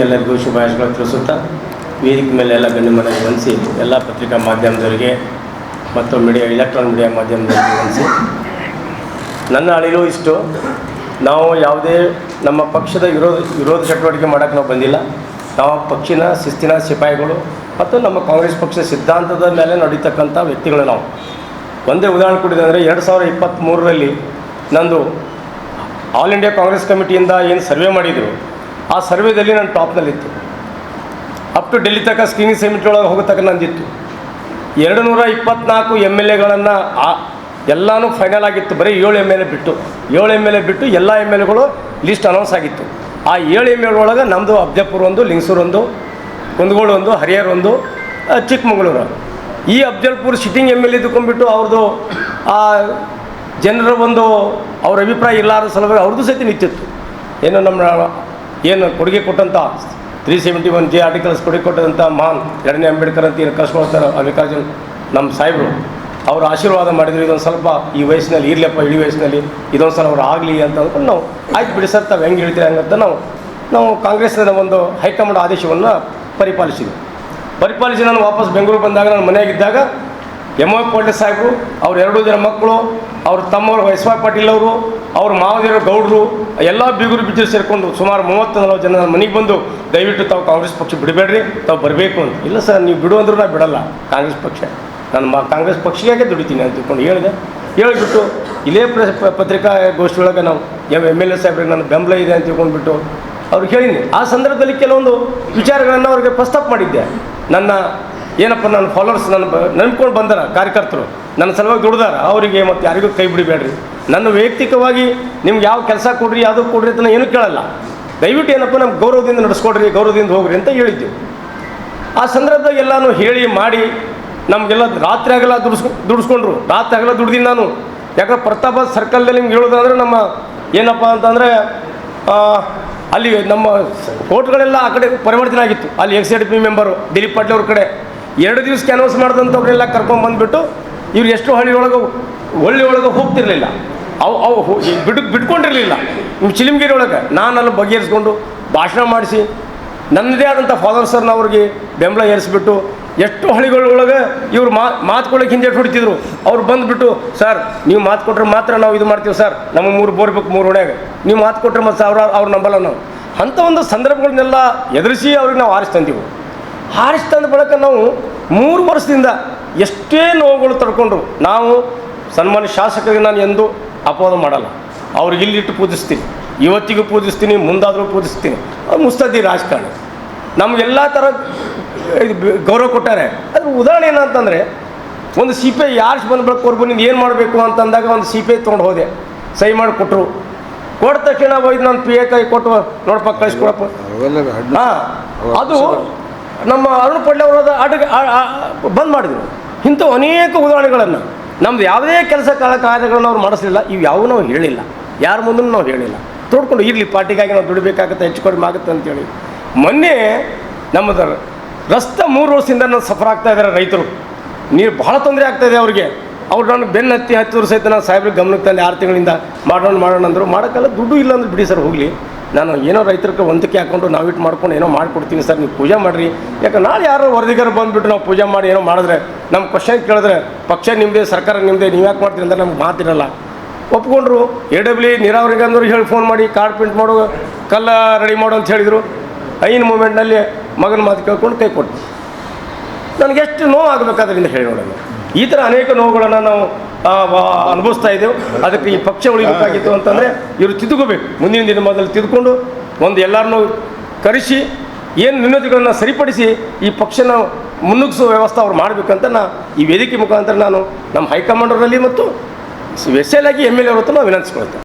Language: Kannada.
ಎಲ್ಲರಿಗೂ ಶುಭಾಶಯಗಳು ತಿಳಿಸುತ್ತಾ ವೇದಿಕೆ ಮೇಲೆ ಎಲ್ಲ ಗಣ್ಯಮಾನ್ಯರಿಗೆ ವಂದಿಸಿ ಎಲ್ಲ ಪತ್ರಿಕಾ ಮಾಧ್ಯಮದವರಿಗೆ ಮತ್ತು ಎಲೆಕ್ಟ್ರಾನಿಕ್ ಮೀಡಿಯಾ ಮಾಧ್ಯಮದವರಿಗೆ ವಂದಿಸಿ ನನ್ನ ಅಳಿಲು ಇಷ್ಟು. ನಾವು ಯಾವುದೇ ನಮ್ಮ ಪಕ್ಷದ ವಿರೋಧ ಚಟುವಟಿಕೆ ಮಾಡೋಕ್ಕೆ ನಾವು ಬಂದಿಲ್ಲ. ನಾವು ಪಕ್ಷಿನ ಶಿಸ್ತಿನ ಸಿಪಾಯಿಗಳು ಮತ್ತು ನಮ್ಮ ಕಾಂಗ್ರೆಸ್ ಪಕ್ಷ ಸಿದ್ಧಾಂತದ ಮೇಲೆ ನಡೀತಕ್ಕಂಥ ವ್ಯಕ್ತಿಗಳು. ನಾವು ಒಂದೇ ಉದಾಹರಣೆ ಕೊಟ್ಟಿದೆ ಅಂದರೆ 2023ರಲ್ಲಿ ನಂದು ಆಲ್ ಇಂಡಿಯಾ ಕಾಂಗ್ರೆಸ್ ಕಮಿಟಿಯಿಂದ ಏನು ಸರ್ವೆ ಮಾಡಿದರು, ಆ ಸರ್ವೆದಲ್ಲಿ ನಾನು ಟಾಪ್ನಲ್ಲಿತ್ತು. ಅಪ್ ಟು ಡೆಲ್ಲಿ ತನಕ ಸ್ಕ್ರೀನಿಂಗ್ ಸಮಿತಿ ಒಳಗೆ ಹೋಗೋ ತನಕ ನಂದಿತ್ತು. 224 MLAಗಳನ್ನು ಎಲ್ಲನೂ ಫೈನಲ್ ಆಗಿತ್ತು. ಬರೀ 7 MLA ಬಿಟ್ಟು 7 MLA ಬಿಟ್ಟು ಎಲ್ಲ MLAಗಳು ಲಿಸ್ಟ್ ಅನೌನ್ಸ್ ಆಗಿತ್ತು. ಆ 7 MLA ಒಳಗೆ ನಮ್ಮದು ಅಫ್ಜಲ್ಪುರ ಒಂದು, ಲಿಂಗಸೂರು ಒಂದು, ಕುಂದಗೋಳ ಒಂದು, ಹರಿಹರ ಒಂದು, ಚಿಕ್ಕಮಗಳೂರು. ಈ ಅಫ್ಜಲ್ಪುರ ಸಿಟ್ಟಿಂಗ್ MLA ಇದ್ಕೊಂಡ್ಬಿಟ್ಟು ಅವ್ರದ್ದು ಆ ಜನರ ಒಂದು ಅವ್ರ ಅಭಿಪ್ರಾಯ ಇಲ್ಲಾರ ಸಲುವಾಗಿ ಅವ್ರದ್ದು ಸಹಿತ ನಿಂತಿತ್ತು. ಏನು ನಮ್ಮ ಏನು ಕೊಡುಗೆ ಕೊಟ್ಟಂಥ 371J ಆರ್ಟಿಕಲ್ಸ್ ಕೊಡುಗೆ ಕೊಟ್ಟಂಥ ಮಹಾನ್ 2ನೇ ಅಂಬೇಡ್ಕರ್ ಅಂತ ಏನು ಕಳ್ಸ್ಕೊಳ್ತಾರೆ ಮಲ್ಲಿಕಾರ್ಜುನ್ ನಮ್ಮ ಸಾಹೇಬರು, ಅವರು ಆಶೀರ್ವಾದ ಮಾಡಿದ್ರು. ಇದೊಂದು ಸ್ವಲ್ಪ ಈ ವಯಸ್ಸಿನಲ್ಲಿ ಇರಲಿಪ್ಪ, ಇಡೀ ವಯಸ್ಸಿನಲ್ಲಿ ಇದೊಂದು ಸಲ ಅವ್ರು ಆಗಲಿ ಅಂತ ಅಂದ್ಕೊಂಡು ನಾವು ಆಯ್ತು ಬಿಡಿ ಸರ್ ತಾವು ಹೆಂಗೆ ಹೇಳ್ತೀರಿ ಹಂಗಂತ ನಾವು ಕಾಂಗ್ರೆಸ್ನ ಒಂದು ಹೈಕಮಾಂಡ್ ಆದೇಶವನ್ನು ಪರಿಪಾಲಿಸಿ ನಾನು ವಾಪಸ್ ಬೆಂಗಳೂರು ಬಂದಾಗ ನಾನು ಮನೆಯಾಗಿದ್ದಾಗ ಎಮ್ ವೈ ಪಾಟೀಲ್ ಸಾಹೇಬರು, ಅವ್ರ 2 ಜನ ಮಕ್ಕಳು, ಅವ್ರ ತಮ್ಮವರು ಎಸ್ ವೈ ಪಾಟೀಲ್ ಅವರು, ಅವ್ರ ಮಾವದಿರೋ ಗೌಡರು, ಎಲ್ಲ ಬೀಗರು ಬಿಚ್ಚರು ಸೇರಿಕೊಂಡು ಸುಮಾರು 30-40 ಜನ ನನ್ನ ಮನೆಗೆ ಬಂದು ದಯವಿಟ್ಟು ತಾವು ಕಾಂಗ್ರೆಸ್ ಪಕ್ಷ ಬಿಡಬೇಡ್ರಿ, ತಾವು ಬರಬೇಕು ಅಂತ. ಇಲ್ಲ ಸರ್ ನೀವು ಬಿಡು ಅಂದ್ರೂ ನಾನು ಬಿಡಲ್ಲ ಕಾಂಗ್ರೆಸ್ ಪಕ್ಷ, ನಾನು ಕಾಂಗ್ರೆಸ್ ಪಕ್ಷಕ್ಕೆ ದುಡಿತೀನಿ ಅಂತ ತಿಳ್ಕೊಂಡು ಹೇಳಿಬಿಟ್ಟು ಇಲ್ಲೇ ಪತ್ರಿಕಾ ಗೋಷ್ಠಿಯೊಳಗೆ ನಾವು MLA ಸಾಹೇಬ್ರಿಗೆ ನನ್ನ ಬೆಂಬಲ ಇದೆ ಅಂತ ತಿಳ್ಕೊಂಡ್ಬಿಟ್ಟು ಅವ್ರಿಗೆ ಹೇಳಿದ್ದೀನಿ. ಆ ಸಂದರ್ಭದಲ್ಲಿ ಕೆಲವೊಂದು ವಿಚಾರಗಳನ್ನು ಅವ್ರಿಗೆ ಪ್ರಸ್ತಾಪ ಮಾಡಿದ್ದೆ. ಏನಪ್ಪ ನನ್ನ ಫಾಲೋವರ್ಸ್ ನಂಬ್ಕೊಂಡು ಬಂದಾರ, ಕಾರ್ಯಕರ್ತರು ನನ್ನ ಸಲುವಾಗಿ ದುಡ್ದಾರ, ಅವರಿಗೆ ಮತ್ತು ಯಾರಿಗೂ ಕೈ ಬಿಡಬೇಡ್ರಿ, ನನ್ನ ವೈಯಕ್ತಿಕವಾಗಿ ನಿಮ್ಗೆ ಯಾವ ಕೆಲಸ ಕೊಡ್ರಿ ಯಾವುದೂ ಕೊಡ್ರಿ ಅಂತ ನಾನು ಏನೂ ಕೇಳಲ್ಲ, ದಯವಿಟ್ಟು ಏನಪ್ಪ ನಮ್ಗೆ ಗೌರವದಿಂದ ನಡೆಸ್ಕೊಡ್ರಿ, ಗೌರವದಿಂದ ಹೋಗ್ರಿ ಅಂತ ಹೇಳಿದ್ದೀವಿ. ಆ ಸಂದರ್ಭದಾಗ ಎಲ್ಲನೂ ಹೇಳಿ ಮಾಡಿ ನಮಗೆಲ್ಲ ರಾತ್ರಿ ಆಗಲ್ಲ ದುಡಿಸ್ಕೊಂಡ್ರು. ರಾತ್ರಿ ಆಗಲ್ಲ ದುಡ್ದಿನಿ ನಾನು. ಯಾಕಂದ್ರೆ ಪ್ರತಾಪ ಸರ್ಕಲ್ದಲ್ಲಿ ನಿಮ್ಗೆ ಹೇಳೋದಂದ್ರೆ ನಮ್ಮ ಏನಪ್ಪ ಅಂತಂದರೆ ಅಲ್ಲಿ ನಮ್ಮ ಓಟ್ಗಳೆಲ್ಲ ಆ ಕಡೆ ಪರಿವರ್ತನೆ ಆಗಿತ್ತು. ಅಲ್ಲಿ XZP ಮೆಂಬರು ದಿಲೀಪ್ ಪಾಟೀಲ್ ಅವ್ರ ಕಡೆ 2 ದಿವಸ ಕ್ಯಾನ್ವಸ್ ಮಾಡಿದಂಥವ್ರೆಲ್ಲ ಕರ್ಕೊಂಡು ಬಂದುಬಿಟ್ಟು ಇವ್ರು ಎಷ್ಟು ಹಳ್ಳಿ ಒಳಗೆ ಹೋಗ್ತಿರ್ಲಿಲ್ಲ, ಅವು ಬಿಟ್ಕೊಂಡಿರಲಿಲ್ಲ. ನಿಮ್ಮ ಚಿಲಿಮಗಿರಿ ಒಳಗೆ ನಾನಲ್ಲಿ ಬಗೆಹರಿಸ್ಕೊಂಡು ಭಾಷಣ ಮಾಡಿಸಿ ನನ್ನದೇ ಆದಂಥ ಫಾದರ್ಸರ್ನ ಅವ್ರಿಗೆ ಬೆಂಬಲ ಏರಿಸ್ಬಿಟ್ಟು ಎಷ್ಟು ಹಳ್ಳಿಗಳೊಳಗೆ ಇವ್ರು ಮಾತುಕೊಳ್ಳೋಕೆ ಹಿಂದೆ ಹೊಡಿತಿದ್ರು. ಅವ್ರು ಬಂದುಬಿಟ್ಟು ಸರ್ ನೀವು ಮಾತು ಕೊಟ್ಟರೆ ಮಾತ್ರ ನಾವು ಇದು ಮಾಡ್ತೀವಿ ಸರ್, ನಮಗೆ 3 ಬೋರ್ ಬೇಕು 3 ಹೊಣೆಗೆ, ನೀವು ಮಾತು ಕೊಟ್ಟರೆ ಮತ್ತು ಅವ್ರು ನಂಬಲ್ಲ ನಾವು ಅಂಥ ಒಂದು ಸಂದರ್ಭಗಳನ್ನೆಲ್ಲ ಎದುರಿಸಿ ಅವ್ರಿಗೆ ನಾವು ಆರಿಸ್ತಂತೀವಿ. ತಂದ ಬಳಿಕ ನಾವು 3 ವರ್ಷದಿಂದ ಎಷ್ಟೇ ನೋವುಗಳು ತಡ್ಕೊಂಡ್ರು ನಾವು ಸನ್ಮಾನ್ಯ ಶಾಸಕರಿಗೆ ನಾನು ಎಂದೂ ಅಪವಾದ ಮಾಡಲ್ಲ. ಅವ್ರಿಗೆ ಇಲ್ಲಿಟ್ಟು ಪೂಜಿಸ್ತೀನಿ, ಇವತ್ತಿಗೂ ಪೂಜಿಸ್ತೀನಿ, ಮುಂದಾದರೂ ಪೂಜಿಸ್ತೀನಿ. ಅವ್ರು ಮುಸ್ತದ್ದಿ ರಾಜಕಾರಣ ನಮಗೆಲ್ಲ ಥರ ಗೌರವ ಕೊಟ್ಟಾರೆ. ಅದ್ರ ಉದಾಹರಣೆ ಏನಂತಂದರೆ ಒಂದು CPI ಯಾರು ಬಂದ್ಬೇಕು ಕೊರ್ಬನಿಂದ ಏನು ಮಾಡಬೇಕು ಅಂತಂದಾಗ ಒಂದು CPI ತೊಗೊಂಡು ಹೋದೆ, ಸಹಿ ಮಾಡಿ ಕೊಟ್ಟರು. ಕೊಟ್ಟ ತಕ್ಷಣ ಹೋಯ್ತು ನಾನು PA ಕೈ ಕೊಟ್ಟು ನೋಡಪ್ಪ ಕಳಿಸ್ಕೊಡಪ್ಪ. ಅದು ನಮ್ಮ ಅರುಣ್ ಪಡ್ಲೆ ಅವರದ ಬಂದ್ ಮಾಡಿದರು. ಇಂಥ ಅನೇಕ ಉದಾಹರಣೆಗಳನ್ನು ನಮ್ಮದು ಯಾವುದೇ ಕೆಲಸ ಕಾರ್ಯಗಳನ್ನು ಅವ್ರು ಮಾಡಿಸಲಿಲ್ಲ. ಇವು ಯಾವೂ ನಾವು ಹೇಳಿಲ್ಲ, ಯಾರ ಮುಂದೂ ನಾವು ಹೇಳಿಲ್ಲ. ತೋಡ್ಕೊಂಡು ಇರಲಿ ಪಾರ್ಟಿಗಾಗಿ ನಾವು ದುಡಿಬೇಕಾಗುತ್ತೆ, ಹೆಚ್ಚು ಕಡಿಮೆ ಆಗುತ್ತೆ ಅಂತೇಳಿ. ಮೊನ್ನೆ ನಮ್ಮದು ರಸ್ತೆ 3 ವರ್ಷದಿಂದ ನಾನು ಸಫರ್ ಆಗ್ತಾಯಿದ್ದಾರೆ ರೈತರು. ನೀರು ಭಾಳ ತೊಂದರೆ ಆಗ್ತಾಯಿದೆ ಅವ್ರಿಗೆ. ಅವ್ರು ನಾನು ಬೆನ್ನು ಹತ್ತಿದ್ರು ಸಹಿತ ನಾನು ಸಾಹೇಬ್ರಿಗೆ ಗಮನಕ್ಕೆ ತಂದು 6 ತಿಂಗಳಿಂದ ಮಾಡೋಣ ಅಂದರು. ಮಾಡೋಕ್ಕೆಲ್ಲ ದುಡ್ಡು ಇಲ್ಲ ಅಂದ್ರೆ ಬಿಡಿ ಸರ್ ಹೋಗಲಿ, ನಾನು ಏನೋ ರೈತರಿಗೆ ಒಂದಕ್ಕೆ ಹಾಕ್ಕೊಂಡು ನಾವಿಟ್ಟು ಮಾಡ್ಕೊಂಡು ಏನೋ ಮಾಡಿಕೊಡ್ತೀನಿ ಸರ್, ನೀವು ಪೂಜೆ ಮಾಡಿರಿ. ಯಾಕೆ ನಾಳೆ ಯಾರೋ ವರದಿಗಾರ ಬಂದುಬಿಟ್ಟು ನಾವು ಪೂಜೆ ಮಾಡಿ ಏನೋ ಮಾಡಿದ್ರೆ ನಮ್ಮ ಕ್ವಶನ್ ಕೇಳಿದ್ರೆ ಪಕ್ಷ ನಿಮ್ಮದೇ ಸರ್ಕಾರ ನಿಮ್ಮದೇ, ನೀವು ಯಾಕೆ ಮಾಡ್ತೀರಿ ಅಂದ್ರೆ ನಮ್ಗೆ ಮಾತಿರಲ್ಲ. ಒಪ್ಕೊಂಡ್ರು. AWE ನೀರಾವರಿಗೆ ಅಂದರು ಹೇಳಿ ಫೋನ್ ಮಾಡಿ ಕಾರ್ಡ್ ಪ್ರಿಂಟ್ ಮಾಡೋ ಕಲ್ಲ ರೆಡಿ ಮಾಡು ಅಂತ ಹೇಳಿದರು. ಐನ್ ಮೂಮೆಂಟ್ನಲ್ಲಿ ಮಗನ ಮಾತು ಕೇಳ್ಕೊಂಡು ಕೈ ಕೊಟ್ಟು ನನಗೆ ಎಷ್ಟು ನೋವು ಆಗಬೇಕಾದ್ರಿಂದ ಹೇಳಿ ನೋಡೋಣ. ಈ ಥರ ಅನೇಕ ನೋವುಗಳನ್ನು ನಾವು ಅನುಭವಿಸ್ತಾ ಇದ್ದೇವೆ. ಅದಕ್ಕೆ ಈ ಪಕ್ಷ ಉಳಿಬೇಕಾಗಿತ್ತು ಅಂತಂದರೆ ಇವರು ತಿದ್ದುಕೋಬೇಕು. ಮುಂದಿನ ದಿನ ಮೊದಲು ತಿದ್ದುಕೊಂಡು ಎಲ್ಲರನ್ನೂ ಕರೆಸಿ ಏನು ನ್ಯೂನತೆಗಳನ್ನು ಸರಿಪಡಿಸಿ ಈ ಪಕ್ಷನ ಮುನ್ನುಗ್ಗಿಸೋ ವ್ಯವಸ್ಥೆ ಅವ್ರು ಮಾಡಬೇಕಂತ ಈ ವೇದಿಕೆ ಮುಖಾಂತರ ನಾನು ನಮ್ಮ ಹೈಕಮಾಂಡರಲ್ಲಿ ಮತ್ತು ಸ್ಪೆಷಲಾಗಿ MLA ಅವ್ರ ಹತ್ರ ನಾವು ವಿನಂತಿಸ್ಕೊಳ್ತೇವೆ.